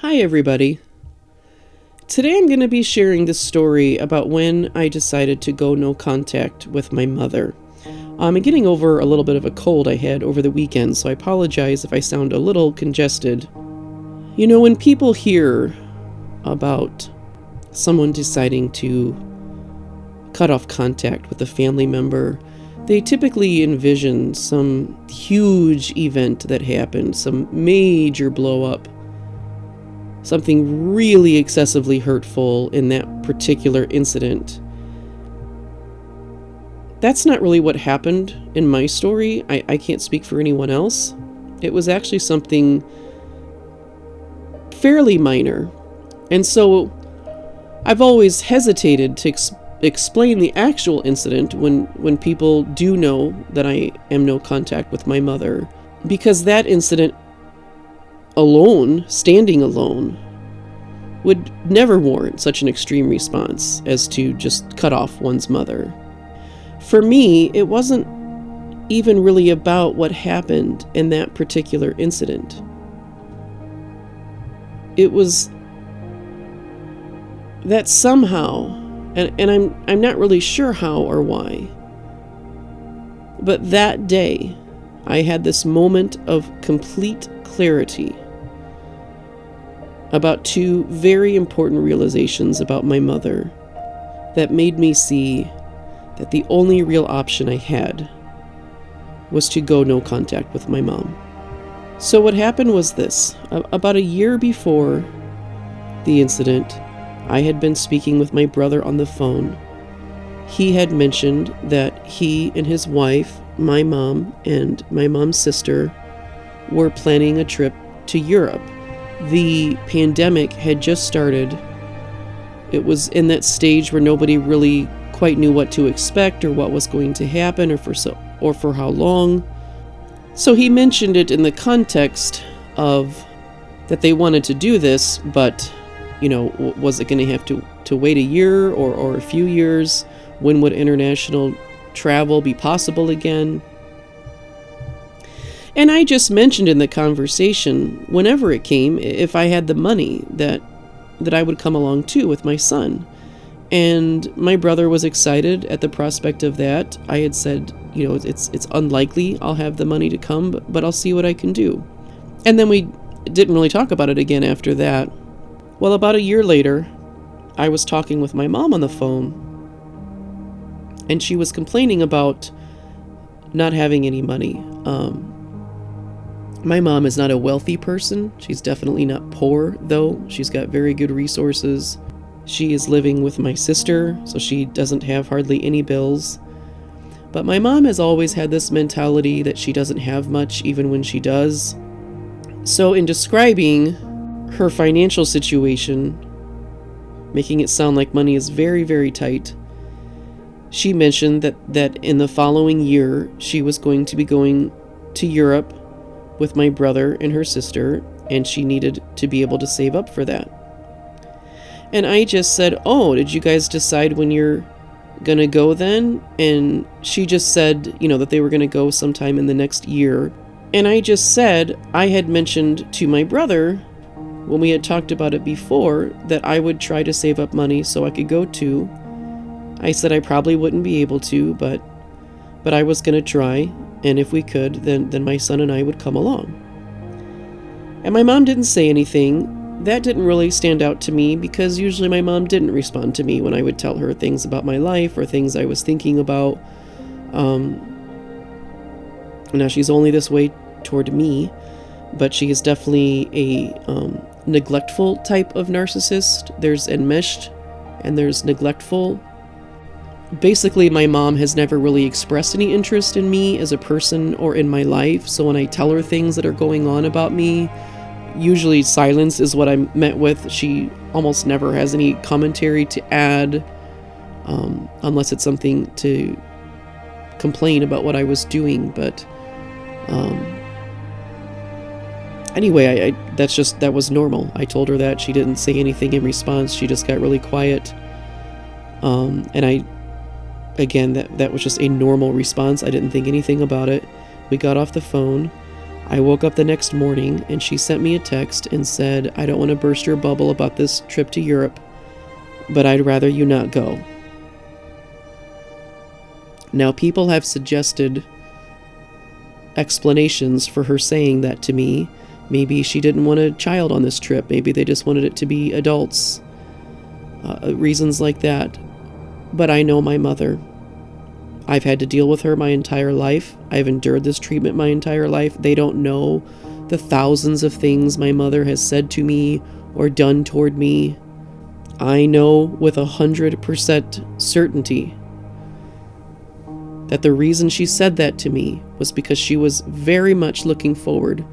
Hi everybody. Today I'm going to be sharing the story about when I decided to go no contact with my mother. I'm getting over a little bit of a cold I had over the weekend, so I apologize if I sound a little congested. You know, when people hear about someone deciding to cut off contact with a family member, they typically envision some huge event that happened, some major blow up. Something really excessively hurtful in that particular incident. That's not really what happened in my story. I can't speak for anyone else. It was actually something fairly minor. And so I've always hesitated to explain the actual incident when people do know that I am no contact with my mother. Because that incident alone, standing alone, would never warrant such an extreme response as to just cut off one's mother. For me, it wasn't even really about what happened in that particular incident. It was that somehow, and I'm not really sure how or why, but that day I had this moment of complete clarity about two very important realizations about my mother that made me see that the only real option I had was to go no contact with my mom. So what happened was this. About a year before the incident, I had been speaking with my brother on the phone. He had mentioned that he and his wife, my mom, and my mom's sister were planning a trip to Europe. The pandemic had just started. It was in that stage where nobody really quite knew what to expect or what was going to happen or for how long. So he mentioned it in the context of that they wanted to do this, but, you know, was it going to have to wait a year or a few years? When would international travel be possible again? And I just mentioned in the conversation, whenever it came, if I had the money, that I would come along too with my son. And my brother was excited at the prospect of that. I had said, you know, it's unlikely I'll have the money to come, but I'll see what I can do. And then we didn't really talk about it again after that. Well, about a year later, I was talking with my mom on the phone, and she was complaining about not having any money. My mom is not a wealthy person. She's definitely not poor, though. She's got very good resources. She is living with my sister, so she doesn't have hardly any bills. But my mom has always had this mentality that she doesn't have much, even when she does. So in describing her financial situation, making it sound like money is very, very tight, she mentioned that in the following year, she was going to be going to Europe with my brother and her sister, and she needed to be able to save up for that. And I just said, "Oh, did you guys decide when you're gonna go then?" And she just said, you know, that they were gonna go sometime in the next year. And I just said, I had mentioned to my brother, when we had talked about it before, that I would try to save up money so I could go too. I said I probably wouldn't be able to, but I was gonna try. And if we could, then my son and I would come along. And my mom didn't say anything. That didn't really stand out to me because usually my mom didn't respond to me when I would tell her things about my life or things I was thinking about. Now she's only this way toward me, but she is definitely a neglectful type of narcissist. There's enmeshed and there's neglectful. Basically, my mom has never really expressed any interest in me as a person or in my life, so when I tell her things that are going on about me, usually silence is what I'm met with. She almost never has any commentary to add, unless it's something to complain about what I was doing, but anyway, that was normal. I told her that. She didn't say anything in response. She just got really quiet. And again, that was just a normal response. I didn't think anything about it. We got off the phone. I woke up the next morning and she sent me a text and said, I don't want to burst your bubble about this trip to Europe, but I'd rather you not go. Now, people have suggested explanations for her saying that to me. Maybe she didn't want a child on this trip. Maybe they just wanted it to be adults. Reasons like that. But I know my mother. I've had to deal with her my entire life. I've endured this treatment my entire life. They don't know the thousands of things my mother has said to me or done toward me. I know with 100% certainty that the reason she said that to me was because she was very much looking forward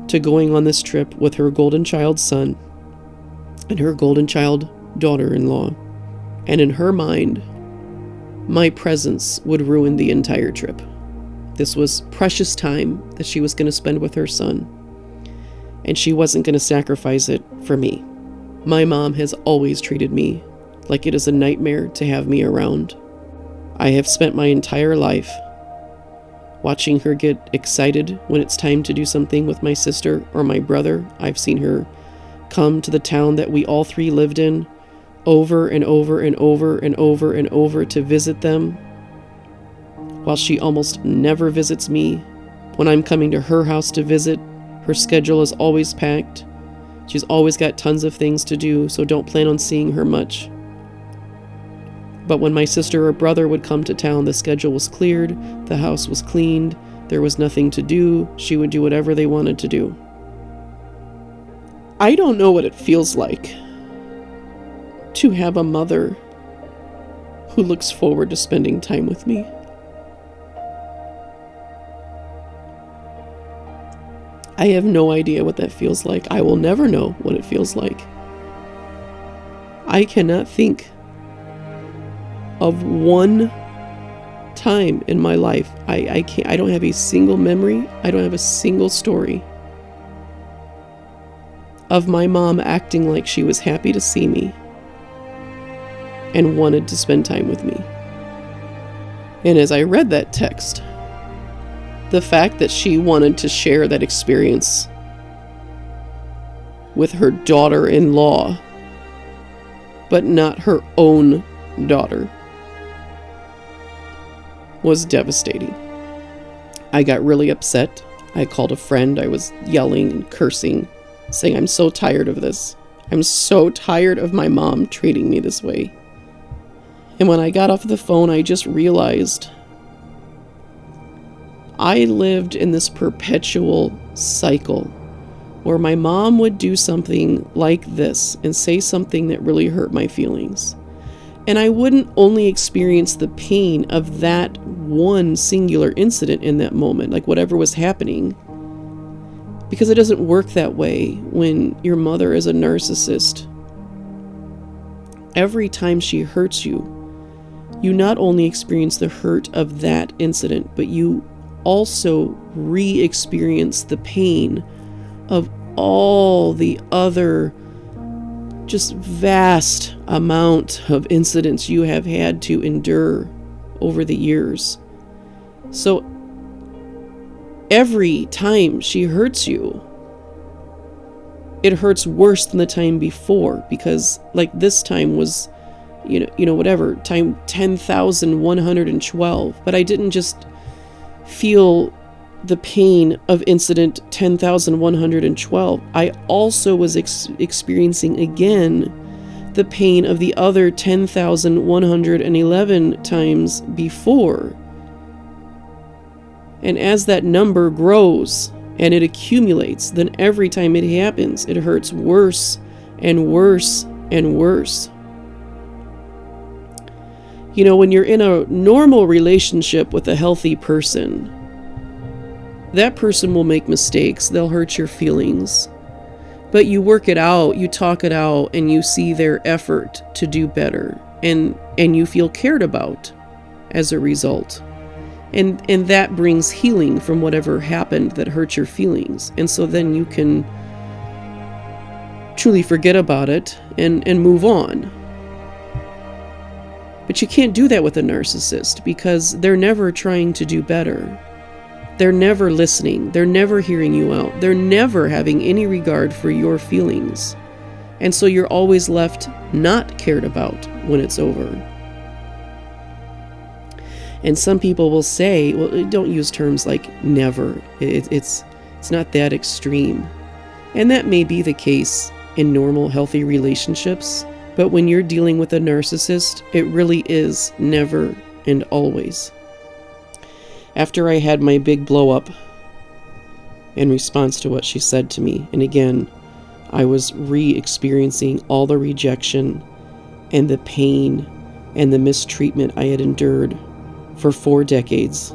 to going on this trip with her golden child son and her golden child daughter-in-law. And in her mind, my presence would ruin the entire trip. This was precious time that she was going to spend with her son, and she wasn't going to sacrifice it for me. My mom has always treated me like it is a nightmare to have me around. I have spent my entire life watching her get excited when it's time to do something with my sister or my brother. I've seen her come to the town that we all three lived in over and over and over and over and over to visit them, while she almost never visits me. When I'm coming to her house to visit, her schedule is always packed. She's always got tons of things to do, so don't plan on seeing her much. But when my sister or brother would come to town, the schedule was cleared, the house was cleaned, there was nothing to do. She would do whatever they wanted to do. I don't know what it feels like to have a mother who looks forward to spending time with me. I have no idea what that feels like. I will never know what it feels like. I cannot think of one time in my life. I don't have a single memory. I don't have a single story of my mom acting like she was happy to see me and wanted to spend time with me. And as I read that text, the fact that she wanted to share that experience with her daughter-in-law, but not her own daughter, was devastating. I got really upset. I called a friend. I was yelling and cursing, saying, I'm so tired of this. I'm so tired of my mom treating me this way. And when I got off the phone, I just realized I lived in this perpetual cycle where my mom would do something like this and say something that really hurt my feelings. And I wouldn't only experience the pain of that one singular incident in that moment, like whatever was happening, because it doesn't work that way when your mother is a narcissist. Every time she hurts you, you not only experience the hurt of that incident, but you also re-experience the pain of all the other just vast amount of incidents you have had to endure over the years. So every time she hurts you, it hurts worse than the time before, because like this time was, whatever, time 10,112. But I didn't just feel the pain of incident 10,112. I also was experiencing again the pain of the other 10,111 times before. And as that number grows and it accumulates, then every time it happens, it hurts worse and worse and worse. When you're in a normal relationship with a healthy person, that person will make mistakes. They'll hurt your feelings. But you work it out, you talk it out, and you see their effort to do better. And you feel cared about as a result. And that brings healing from whatever happened that hurt your feelings. And so then you can truly forget about it and move on. But you can't do that with a narcissist, because they're never trying to do better. They're never listening. They're never hearing you out. They're never having any regard for your feelings. And so you're always left not cared about when it's over. And some people will say, well, don't use terms like never. It's not that extreme. And that may be the case in normal, healthy relationships. But when you're dealing with a narcissist, it really is never and always. After I had my big blow up in response to what she said to me, and again, I was re-experiencing all the rejection and the pain and the mistreatment I had endured for 4 decades.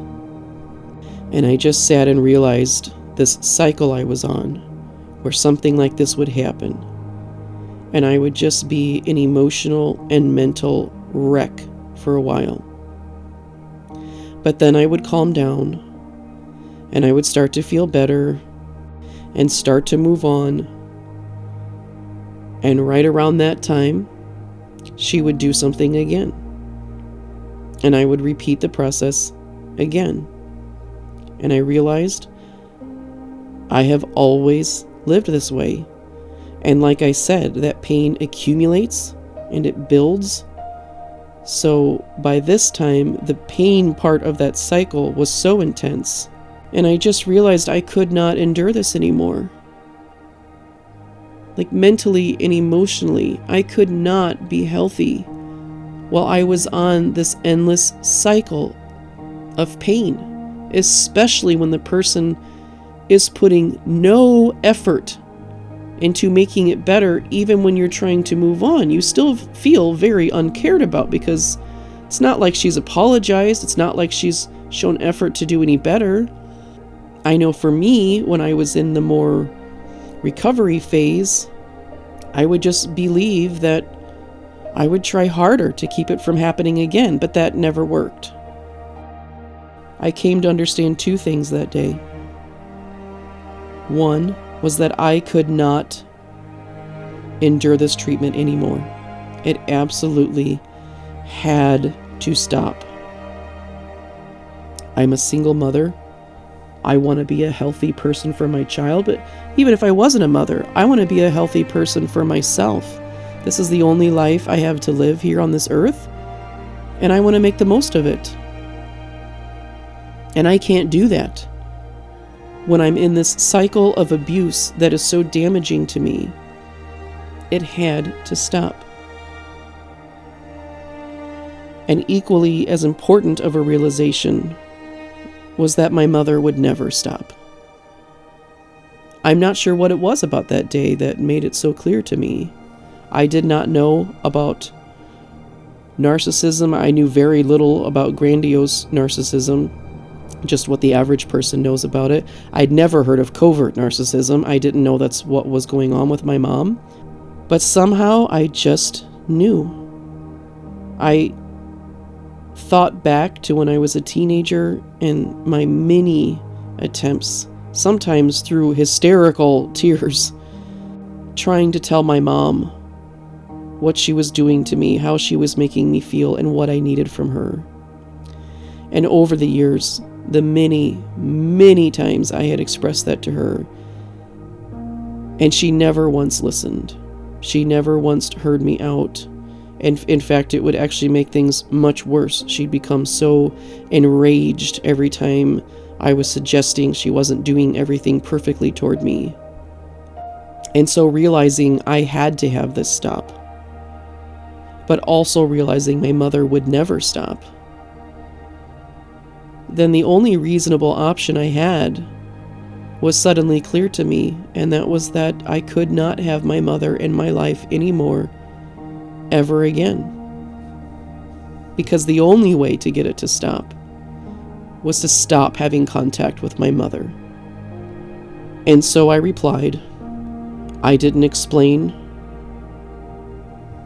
And I just sat and realized this cycle I was on, where something like this would happen. And I would just be an emotional and mental wreck for a while. But then I would calm down, and I would start to feel better and start to move on. And right around that time, she would do something again. And I would repeat the process again. And I realized I have always lived this way. And like I said, that pain accumulates and it builds. So by this time, the pain part of that cycle was so intense. And I just realized I could not endure this anymore. Like mentally and emotionally, I could not be healthy while I was on this endless cycle of pain, especially when the person is putting no effort into making it better. Even when you're trying to move on, you still feel very uncared about, because it's not like she's apologized. It's not like she's shown effort to do any better. I know for me, when I was in the more recovery phase, I would just believe that I would try harder to keep it from happening again, but that never worked. I came to understand 2 things that day. One was that I could not endure this treatment anymore. It absolutely had to stop. I'm a single mother. I want to be a healthy person for my child, but even if I wasn't a mother, I want to be a healthy person for myself. This is the only life I have to live here on this earth, and I want to make the most of it. And I can't do that when I'm in this cycle of abuse that is so damaging to me. It had to stop. And equally as important of a realization was that my mother would never stop. I'm not sure what it was about that day that made it so clear to me. I did not know about narcissism. I knew very little about grandiose narcissism, just what the average person knows about it. I'd never heard of covert narcissism. I didn't know that's what was going on with my mom. But somehow I just knew. I thought back to when I was a teenager and my many attempts, sometimes through hysterical tears, trying to tell my mom what she was doing to me, how she was making me feel, and what I needed from her. And over the years, the many, many times I had expressed that to her, and she never once listened. She never once heard me out. And in fact, it would actually make things much worse. She'd become so enraged every time I was suggesting she wasn't doing everything perfectly toward me. And so realizing I had to have this stop, but also realizing my mother would never stop, then the only reasonable option I had was suddenly clear to me, and that was that I could not have my mother in my life anymore, ever again. Because the only way to get it to stop was to stop having contact with my mother. And so I replied. I didn't explain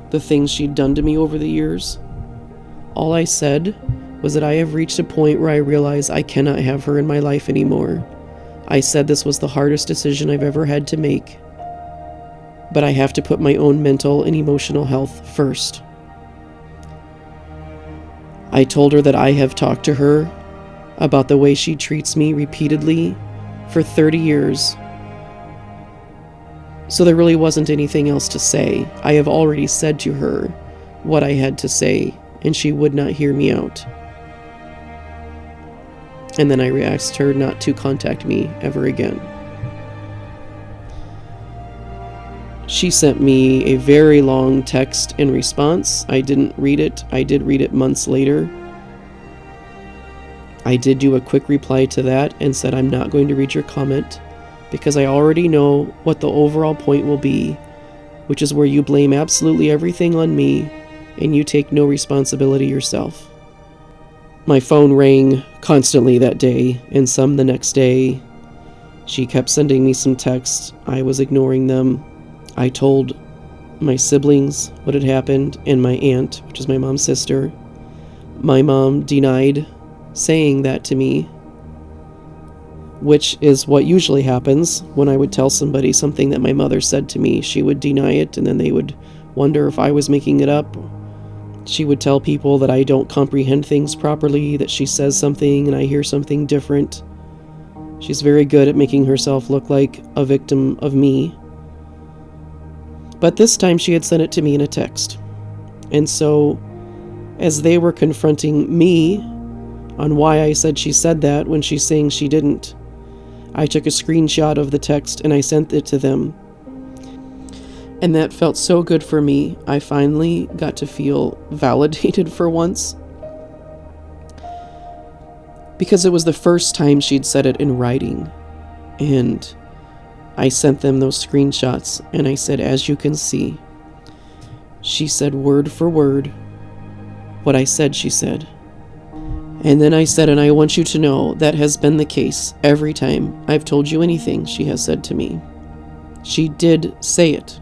the things she'd done to me over the years. All I said was that I have reached a point where I realize I cannot have her in my life anymore. I said this was the hardest decision I've ever had to make, but I have to put my own mental and emotional health first. I told her that I have talked to her about the way she treats me repeatedly for 30 years. So there really wasn't anything else to say. I have already said to her what I had to say, and she would not hear me out. And then I asked her not to contact me ever again. She sent me a very long text in response. I didn't read it. I did read it months later. I did do a quick reply to that and said, I'm not going to read your comment because I already know what the overall point will be, which is where you blame absolutely everything on me and you take no responsibility yourself. My phone rang constantly that day and some the next day. She kept sending me some texts. I was ignoring them. I told my siblings what had happened and my aunt, which is my mom's sister. My mom denied saying that to me, which is what usually happens when I would tell somebody something that my mother said to me. She would deny it and then they would wonder if I was making it up. She would tell people that I don't comprehend things properly, that she says something and I hear something different. She's very good at making herself look like a victim of me. But this time she had sent it to me in a text. And so, as they were confronting me on why I said she said that when she's saying she didn't, I took a screenshot of the text and I sent it to them. And that felt so good for me. I finally got to feel validated for once. Because it was the first time she'd said it in writing. And I sent them those screenshots and I said, as you can see, she said word for word what I said she said. And then I said, and I want you to know that has been the case every time I've told you anything she has said to me. She did say it.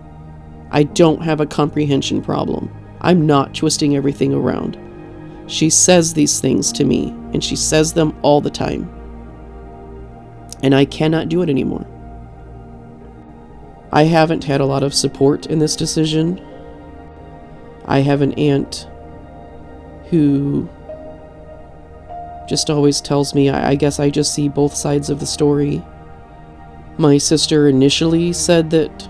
I don't have a comprehension problem. I'm not twisting everything around. She says these things to me, and she says them all the time. And I cannot do it anymore. I haven't had a lot of support in this decision. I have an aunt who just always tells me, I guess I just see both sides of the story. My sister initially said that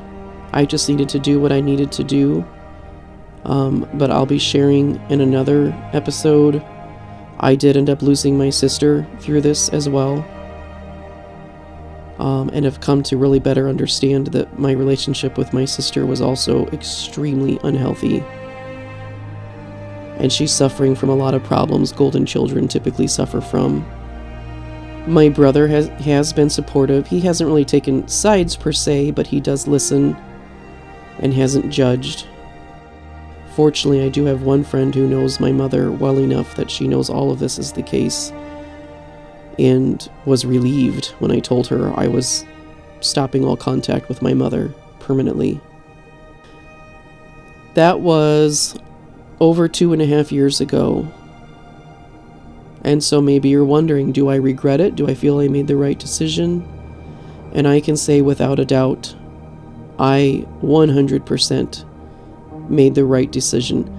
I just needed to do what I needed to do. But I'll be sharing in another episode. I did end up losing my sister through this as well. And have come to really better understand that my relationship with my sister was also extremely unhealthy. And she's suffering from a lot of problems golden children typically suffer from. My brother has been supportive. He hasn't really taken sides per se, but he does listen and hasn't judged. Fortunately, I do have one friend who knows my mother well enough that she knows all of this is the case and was relieved when I told her I was stopping all contact with my mother permanently. That was over 2.5 years ago. And so maybe you're wondering, do I regret it? Do I feel I made the right decision? And I can say without a doubt, I 100% made the right decision.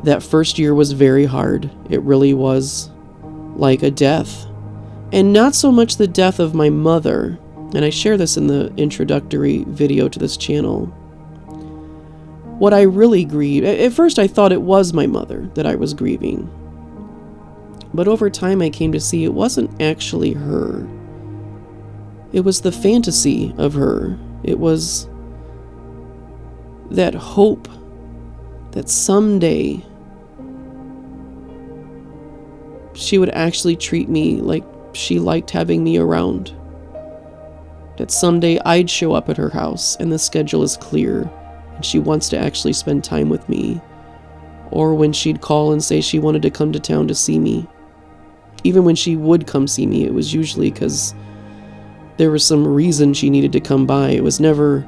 That first year was very hard. It really was like a death. And not so much the death of my mother, and I share this in the introductory video to this channel. What I really grieved, at first I thought it was my mother that I was grieving. But over time I came to see it wasn't actually her. It was the fantasy of her. It was that hope that someday she would actually treat me like she liked having me around. That someday I'd show up at her house and the schedule is clear and she wants to actually spend time with me. Or when she'd call and say she wanted to come to town to see me. Even when she would come see me, it was usually because there was some reason she needed to come by. It was never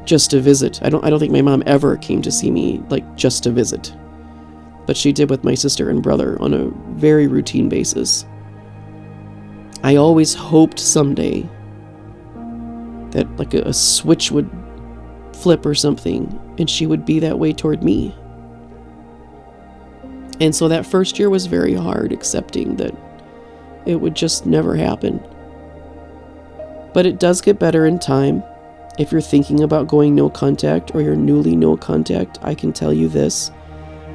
just to visit. I don't think my mom ever came to see me like just to visit. But she did with my sister and brother on a very routine basis. I always hoped someday that like a switch would flip or something and she would be that way toward me. And so that first year was very hard, accepting that it would just never happen. But it does get better in time. If you're thinking about going no contact or you're newly no contact, I can tell you this.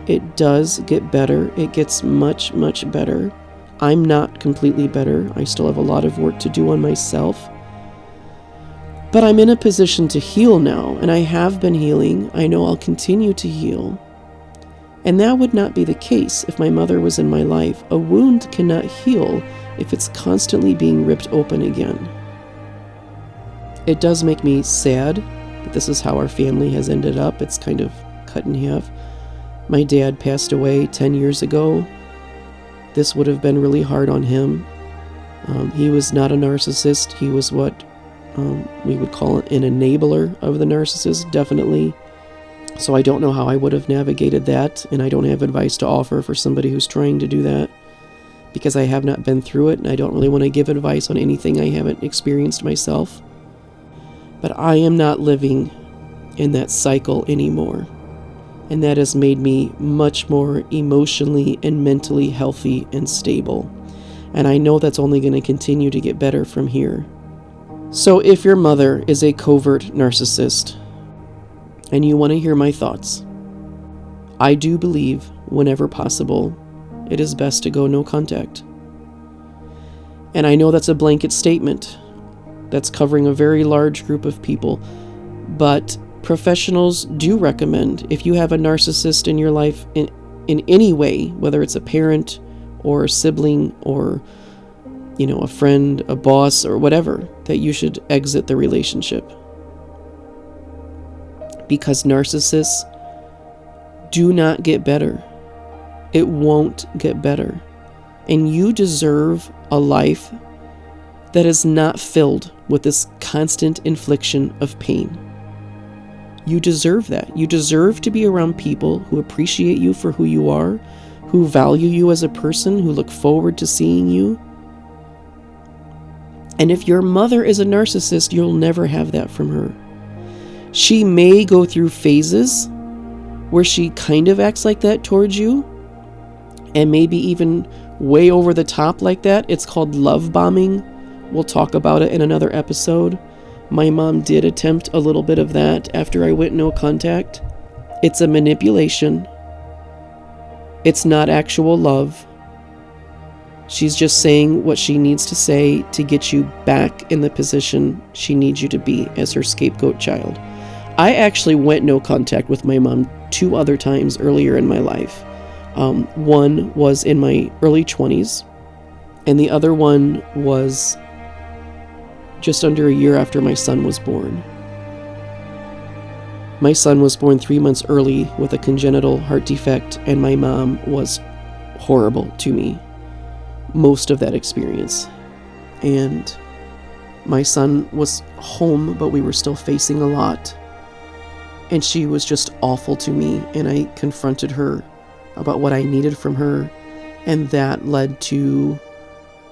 It does get better. It gets much, much better. I'm not completely better. I still have a lot of work to do on myself. But I'm in a position to heal now, and I have been healing. I know I'll continue to heal. And that would not be the case if my mother was in my life. A wound cannot heal if it's constantly being ripped open again. It does make me sad that this is how our family has ended up. It's kind of cut in half. My dad passed away 10 years ago. This would have been really hard on him. He was not a narcissist. He was what we would call an enabler of the narcissist, definitely. So I don't know how I would have navigated that, and I don't have advice to offer for somebody who's trying to do that, because I have not been through it, and I don't really want to give advice on anything I haven't experienced myself. But I am not living in that cycle anymore, and that has made me much more emotionally and mentally healthy and stable. And I know that's only going to continue to get better from here. So if your mother is a covert narcissist, and you want to hear my thoughts, I do believe, whenever possible, it is best to go no contact. And I know that's a blanket statement. That's covering a very large group of people. But professionals do recommend, if you have a narcissist in your life in any way, whether it's a parent or a sibling or, a friend, a boss, or whatever, that you should exit the relationship. Because narcissists do not get better. It won't get better. And you deserve a life that is not filled with this constant infliction of pain. You deserve that. You deserve to be around people who appreciate you for who you are, who value you as a person, who look forward to seeing you. And if your mother is a narcissist, you'll never have that from her. She may go through phases where she kind of acts like that towards you, and maybe even way over the top like that. It's called love bombing. We'll talk about it in another episode. My mom did attempt a little bit of that after I went no contact. It's a manipulation. It's not actual love. She's just saying what she needs to say to get you back in the position she needs you to be as her scapegoat child. I actually went no contact with my mom 2 other times earlier in my life. One was in my early 20s, and the other one was just under a year after my son was born. My son was born 3 months early with a congenital heart defect, and my mom was horrible to me most of that experience. And my son was home, but we were still facing a lot. And she was just awful to me, and I confronted her about what I needed from her, and that led to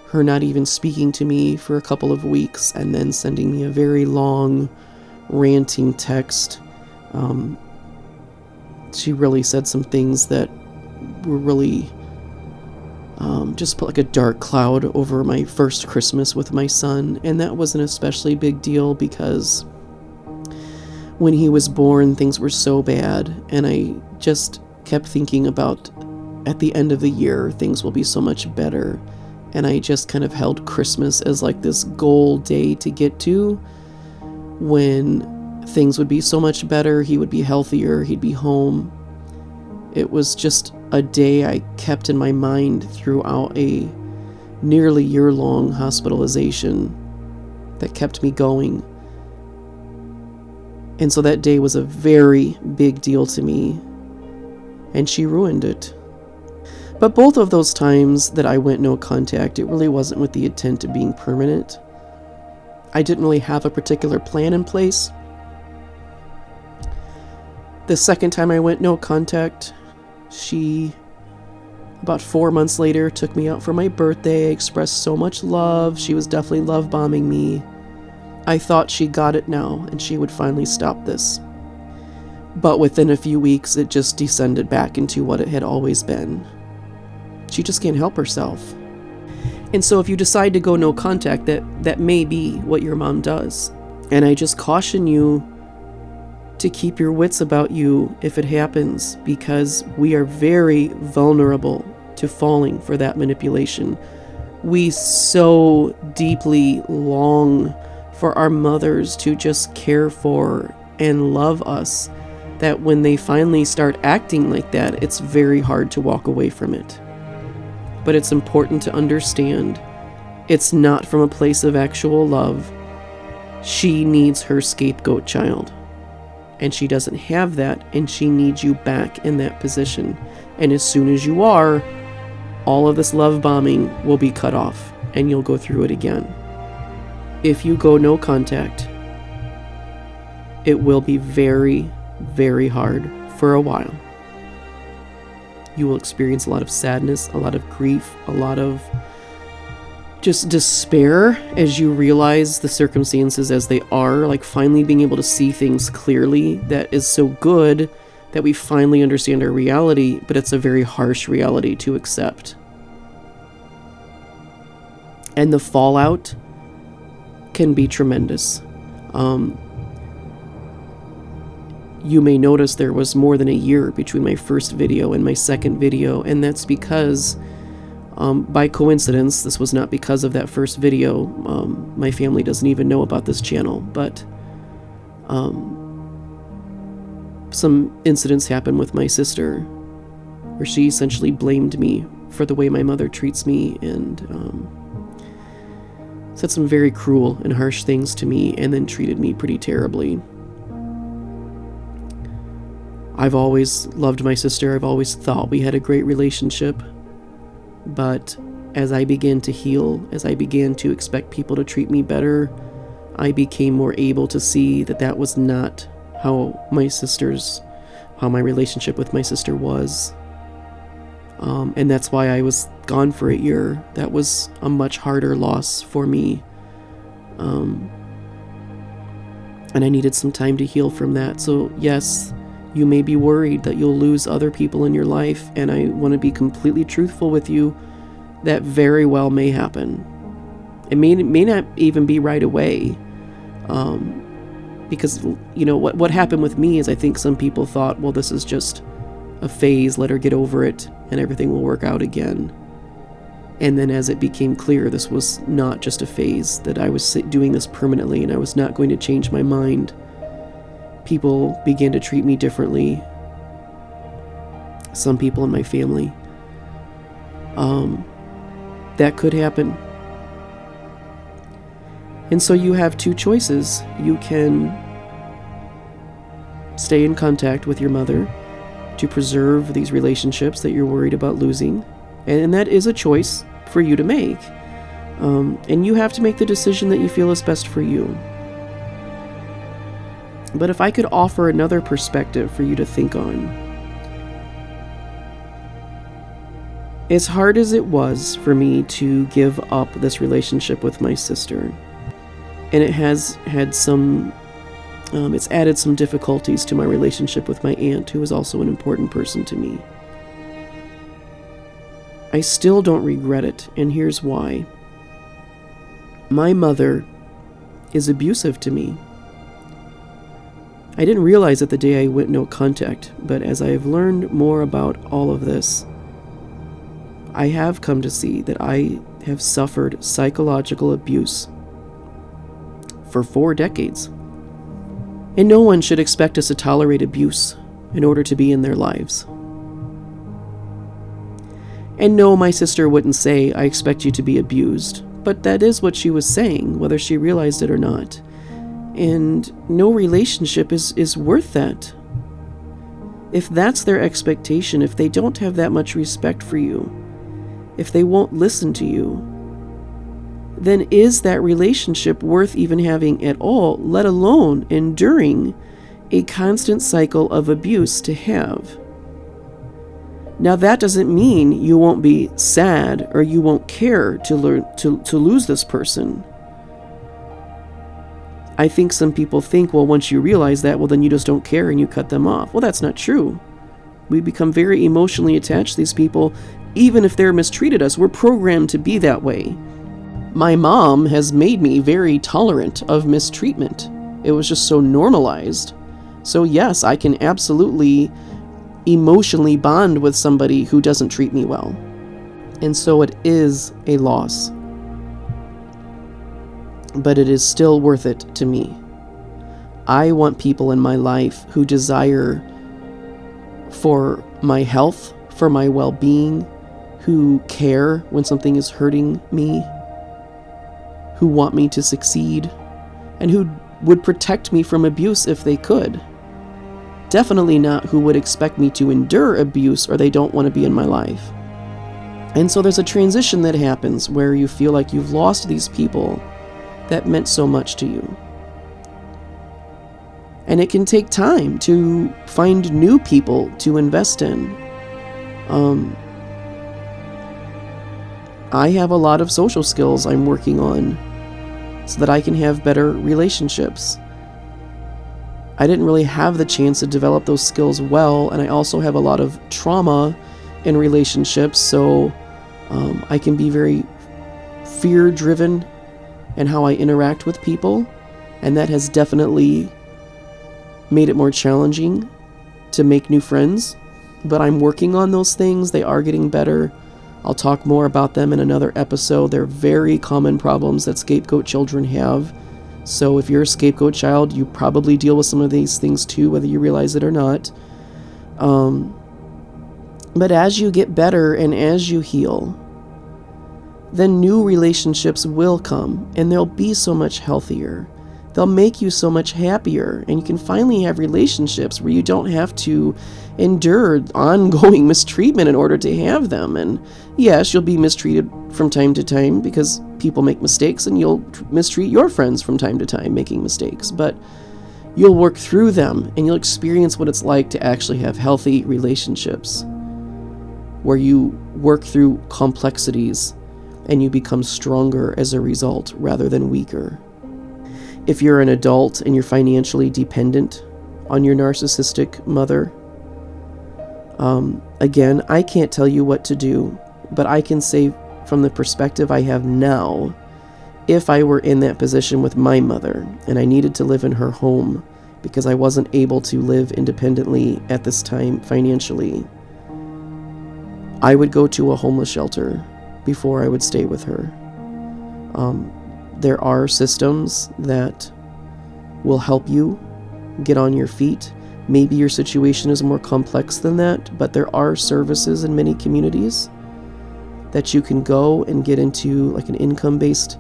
her not even speaking to me for a couple of weeks, and then sending me a very long, ranting text. She really said some things that were really just put like a dark cloud over my first Christmas with my son, and that was an especially big deal because when he was born, things were so bad, and I just kept thinking about, at the end of the year, things will be so much better. And I just kind of held Christmas as like this goal day to get to, when things would be so much better, he would be healthier, he'd be home. It was just a day I kept in my mind throughout a nearly year-long hospitalization that kept me going. And so that day was a very big deal to me, and she ruined it. But both of those times that I went no contact, it really wasn't with the intent of being permanent. I didn't really have a particular plan in place. The second time I went no contact, she, about 4 months later, took me out for my birthday, expressed so much love. She was definitely love bombing me. I thought she got it now, and she would finally stop this. But within a few weeks, it just descended back into what it had always been. She just can't help herself. And so if you decide to go no contact, that may be what your mom does. And I just caution you to keep your wits about you if it happens, because we are very vulnerable to falling for that manipulation. We so deeply long for our mothers to just care for and love us that when they finally start acting like that, it's very hard to walk away from it. But it's important to understand it's not from a place of actual love. She needs her scapegoat child, and she doesn't have that, and she needs you back in that position. And as soon as you are, all of this love bombing will be cut off, and you'll go through it again. If you go no contact, it will be very, very hard for a while. You will experience a lot of sadness, a lot of grief, a lot of just despair as you realize the circumstances as they are, like finally being able to see things clearly. That is so good that we finally understand our reality, but it's a very harsh reality to accept. And the fallout can be tremendous. You may notice there was more than a year between my first video and my second video, and that's because, by coincidence, this was not because of that first video. My family doesn't even know about this channel, but some incidents happened with my sister where she essentially blamed me for the way my mother treats me, and said some very cruel and harsh things to me, and then treated me pretty terribly. I've always loved my sister. I've always thought we had a great relationship. But as I began to heal, as I began to expect people to treat me better, I became more able to see that that was not how my relationship with my sister was. And that's why I was gone for a year. That was a much harder loss for me. And I needed some time to heal from that. So yes, you may be worried that you'll lose other people in your life, and I want to be completely truthful with you. That very well may happen. It may not even be right away, because what happened with me is I think some people thought, well, this is just a phase, let her get over it, and everything will work out again. And then as it became clear this was not just a phase, that I was doing this permanently and I was not going to change my mind, people began to treat me differently. Some people in my family. That could happen. And so you have two choices. You can stay in contact with your mother to preserve these relationships that you're worried about losing. And that is a choice for you to make. And you have to make the decision that you feel is best for you. But if I could offer another perspective for you to think on. As hard as it was for me to give up this relationship with my sister, and it has had some, it's added some difficulties to my relationship with my aunt, who is also an important person to me. I still don't regret it, and here's why. My mother is abusive to me. I didn't realize it the day I went no contact, but as I have learned more about all of this, I have come to see that I have suffered psychological abuse for 4 decades. And no one should expect us to tolerate abuse in order to be in their lives. And no, my sister wouldn't say, I expect you to be abused, but that is what she was saying, whether she realized it or not. And no relationship is worth that. If that's their expectation, if they don't have that much respect for you, if they won't listen to you, then is that relationship worth even having at all, let alone enduring a constant cycle of abuse to have? Now that doesn't mean you won't be sad or you won't care to lose this person. I think some people think, well, once you realize that, well, then you just don't care and you cut them off. Well, that's not true. We become very emotionally attached to these people, even if they're mistreated us, we're programmed to be that way. My mom has made me very tolerant of mistreatment. It was just so normalized. So yes, I can absolutely emotionally bond with somebody who doesn't treat me well. And so it is a loss. But it is still worth it to me. I want people in my life who desire for my health, for my well-being, who care when something is hurting me, who want me to succeed, and who would protect me from abuse if they could. Definitely not who would expect me to endure abuse or they don't want to be in my life. And so there's a transition that happens where you feel like you've lost these people that meant so much to you. And it can take time to find new people to invest in. I have a lot of social skills I'm working on so that I can have better relationships. I didn't really have the chance to develop those skills well, and I also have a lot of trauma in relationships, so I can be very fear-driven in how I interact with people, and that has definitely made it more challenging to make new friends. But I'm working on those things. They are getting better. I'll talk more about them in another episode. They're very common problems that scapegoat children have. So if you're a scapegoat child, you probably deal with some of these things too, whether you realize it or not. But as you get better and as you heal, then new relationships will come, and they'll be so much healthier. They'll make you so much happier, and you can finally have relationships where you don't have to endure ongoing mistreatment in order to have them. And yes, you'll be mistreated from time to time because people make mistakes, and you'll mistreat your friends from time to time making mistakes, but you'll work through them and you'll experience what it's like to actually have healthy relationships where you work through complexities and you become stronger as a result rather than weaker. If you're an adult and you're financially dependent on your narcissistic mother, again, I can't tell you what to do, but I can say from the perspective I have now, if I were in that position with my mother and I needed to live in her home because I wasn't able to live independently at this time financially, I would go to a homeless shelter before I would stay with her. There are systems that will help you get on your feet. Maybe your situation is more complex than that, but there are services in many communities that you can go and get into, like an income-based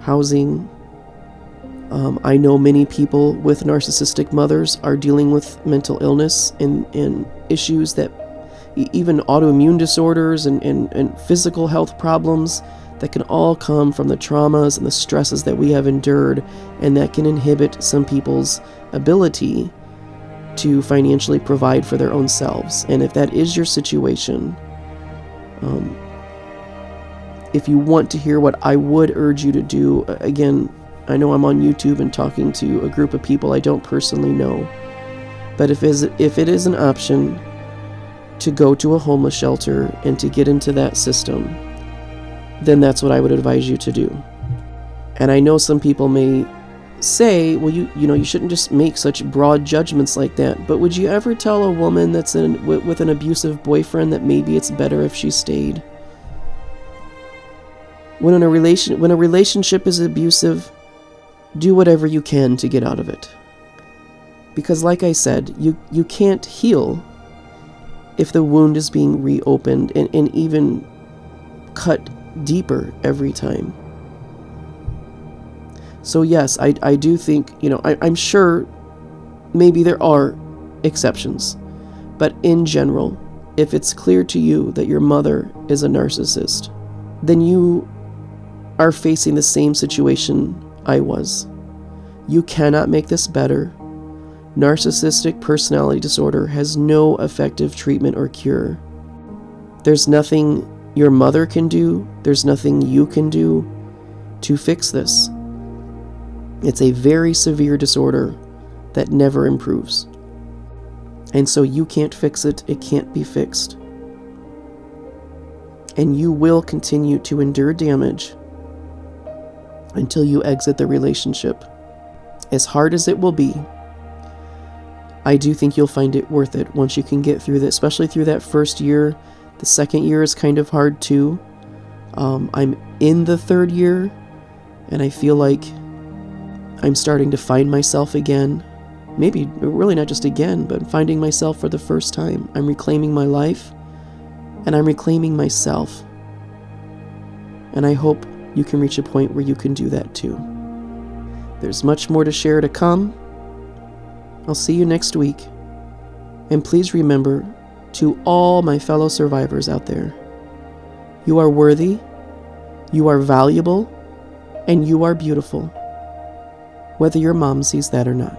housing. I know many people with narcissistic mothers are dealing with mental illness and issues that even autoimmune disorders and physical health problems that can all come from the traumas and the stresses that we have endured, and that can inhibit some people's ability to financially provide for their own selves. And if that is your situation, if you want to hear what I would urge you to do, again, I know I'm on YouTube and talking to a group of people I don't personally know, but if it is an option to go to a homeless shelter and to get into that system, then that's what I would advise you to do. And I know some people may say, well, you shouldn't just make such broad judgments like that, but would you ever tell a woman that's with an abusive boyfriend that maybe it's better if she stayed? When a relationship is abusive, do whatever you can to get out of it. Because like I said, you can't heal if the wound is being reopened and even cut deeper every time. So yes, I do think, I'm sure maybe there are exceptions, but in general, if it's clear to you that your mother is a narcissist, then you are facing the same situation I was. You cannot make this better. Narcissistic personality disorder has no effective treatment or cure. There's nothing your mother can do, there's nothing you can do to fix this. It's a very severe disorder that never improves. And so you can't fix it, it can't be fixed. And you will continue to endure damage until you exit the relationship. As hard as it will be, I do think you'll find it worth it once you can get through that, especially through that first year. The second year is kind of hard too. I'm in the third year, and I feel like I'm starting to find myself again. Maybe really not just again, but finding myself for the first time. I'm reclaiming my life, and I'm reclaiming myself. And I hope you can reach a point where you can do that too. There's much more to share to come. I'll see you next week. And please remember, to all my fellow survivors out there, you are worthy, you are valuable, and you are beautiful, whether your mom sees that or not.